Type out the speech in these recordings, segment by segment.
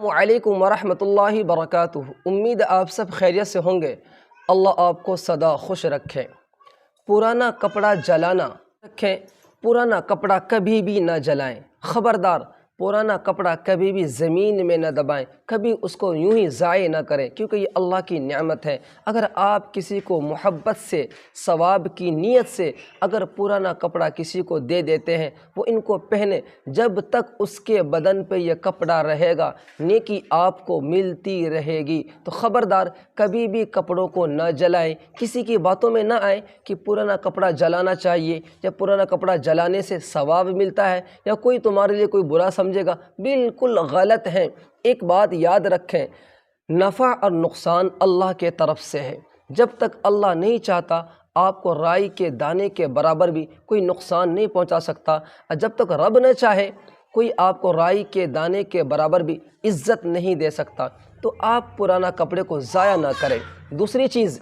وعلیکم ورحمۃ اللہ وبرکاتہ۔ امید آپ سب خیریت سے ہوں گے۔ اللہ آپ کو سدا خوش رکھے۔ پرانا کپڑا جلانا رکھیں، پرانا کپڑا کبھی بھی نہ جلائیں۔ خبردار، پرانا کپڑا کبھی بھی زمین میں نہ دبائیں، کبھی اس کو یوں ہی ضائع نہ کریں، کیونکہ یہ اللہ کی نعمت ہے۔ اگر آپ کسی کو محبت سے، ثواب کی نیت سے اگر پرانا کپڑا کسی کو دے دیتے ہیں، وہ ان کو پہنے، جب تک اس کے بدن پہ یہ کپڑا رہے گا نیکی آپ کو ملتی رہے گی۔ تو خبردار، کبھی بھی کپڑوں کو نہ جلائیں۔ کسی کی باتوں میں نہ آئیں کہ پرانا کپڑا جلانا چاہیے یا پرانا کپڑا جلانے سے ثواب ملتا ہے یا کوئی تمہارے لیے کوئی برا سمجھے گا، بالکل غلط ہے۔ ایک بات یاد رکھیں، نفع اور نقصان اللہ کے طرف سے ہے۔ جب تک اللہ نہیں چاہتا آپ کو رائی کے دانے کے برابر بھی کوئی نقصان نہیں پہنچا سکتا، اور جب تک رب نہ چاہے کوئی آپ کو رائی کے دانے کے برابر بھی عزت نہیں دے سکتا۔ تو آپ پرانا کپڑے کو ضائع نہ کریں۔ دوسری چیز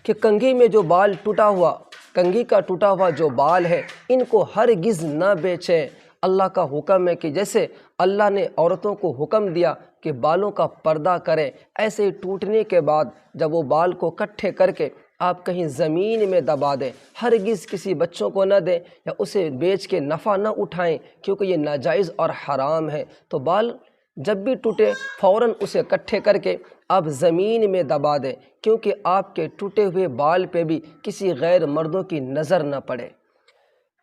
کہ کنگھی میں جو بال ٹوٹا ہوا، کنگھی کا ٹوٹا ہوا جو بال ہے، ان کو ہرگز نہ بیچیں۔ اللہ کا حکم ہے کہ جیسے اللہ نے عورتوں کو حکم دیا کہ بالوں کا پردہ کریں، ایسے ہی ٹوٹنے کے بعد جب وہ بال کو اکٹھے کر کے آپ کہیں زمین میں دبا دیں، ہرگز کسی بچوں کو نہ دیں یا اسے بیچ کے نفع نہ اٹھائیں، کیونکہ یہ ناجائز اور حرام ہے۔ تو بال جب بھی ٹوٹے فوراً اسے اکٹھے کر کے آپ زمین میں دبا دیں، کیونکہ آپ کے ٹوٹے ہوئے بال پہ بھی کسی غیر مردوں کی نظر نہ پڑے۔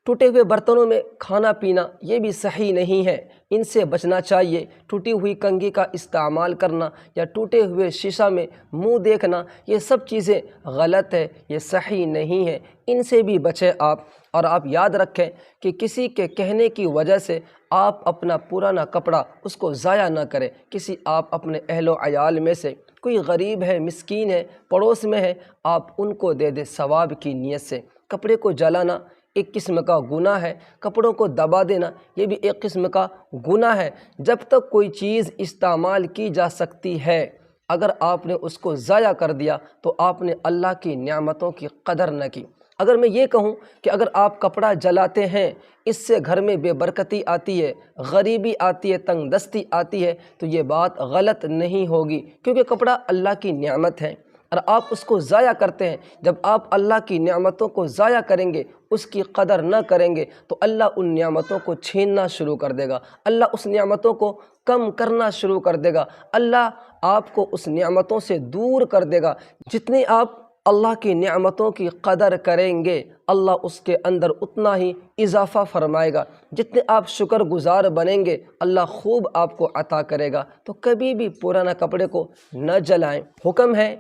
ٹوٹے ہوئے برتنوں میں کھانا پینا یہ بھی صحیح نہیں ہے، ان سے بچنا چاہیے۔ ٹوٹی ہوئی کنگھی کا استعمال کرنا یا ٹوٹے ہوئے شیشہ میں منہ دیکھنا، یہ سب چیزیں غلط ہے، یہ صحیح نہیں ہے، ان سے بھی بچیں آپ۔ اور آپ یاد رکھیں کہ کسی کے کہنے کی وجہ سے آپ اپنا پرانا کپڑا اس کو ضائع نہ کریں۔ کسی آپ اپنے اہل و عیال میں سے کوئی غریب ہے، مسکین ہے، پڑوس میں ہے، آپ ان کو دے دیں ثواب کی نیت سے۔ کپڑے کو جلانا ایک قسم کا گناہ ہے، کپڑوں کو دبا دینا یہ بھی ایک قسم کا گناہ ہے۔ جب تک کوئی چیز استعمال کی جا سکتی ہے، اگر آپ نے اس کو ضائع کر دیا تو آپ نے اللہ کی نعمتوں کی قدر نہ کی۔ اگر میں یہ کہوں کہ اگر آپ کپڑا جلاتے ہیں اس سے گھر میں بے برکتی آتی ہے، غریبی آتی ہے، تنگ دستی آتی ہے، تو یہ بات غلط نہیں ہوگی، کیونکہ کپڑا اللہ کی نعمت ہے اور آپ اس کو ضائع کرتے ہیں۔ جب آپ اللہ کی نعمتوں کو ضائع کریں گے، اس کی قدر نہ کریں گے، تو اللہ ان نعمتوں کو چھیننا شروع کر دے گا، اللہ اس نعمتوں کو کم کرنا شروع کر دے گا، اللہ آپ کو اس نعمتوں سے دور کر دے گا۔ جتنی آپ اللہ کی نعمتوں کی قدر کریں گے، اللہ اس کے اندر اتنا ہی اضافہ فرمائے گا۔ جتنے آپ شکر گزار بنیں گے، اللہ خوب آپ کو عطا کرے گا۔ تو کبھی بھی پرانا کپڑے کو نہ جلائیں۔ حکم ہے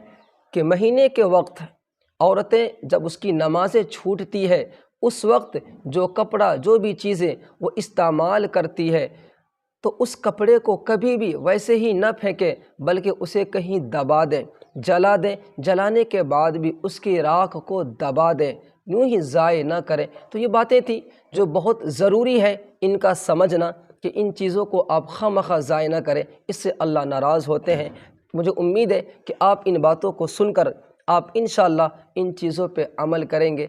کہ مہینے کے وقت عورتیں جب اس کی نمازیں چھوٹتی ہے، اس وقت جو کپڑا، جو بھی چیزیں وہ استعمال کرتی ہے، تو اس کپڑے کو کبھی بھی ویسے ہی نہ پھینکیں، بلکہ اسے کہیں دبا دیں، جلا دیں۔ جلانے کے بعد بھی اس کی راکھ کو دبا دیں، یوں ہی ضائع نہ کریں۔ تو یہ باتیں تھیں جو بہت ضروری ہے ان کا سمجھنا، کہ ان چیزوں کو آپ خواہ مخواہ ضائع نہ کریں، اس سے اللہ ناراض ہوتے ہیں۔ مجھے امید ہے کہ آپ ان باتوں کو سن کر آپ انشاءاللہ ان چیزوں پہ عمل کریں گے۔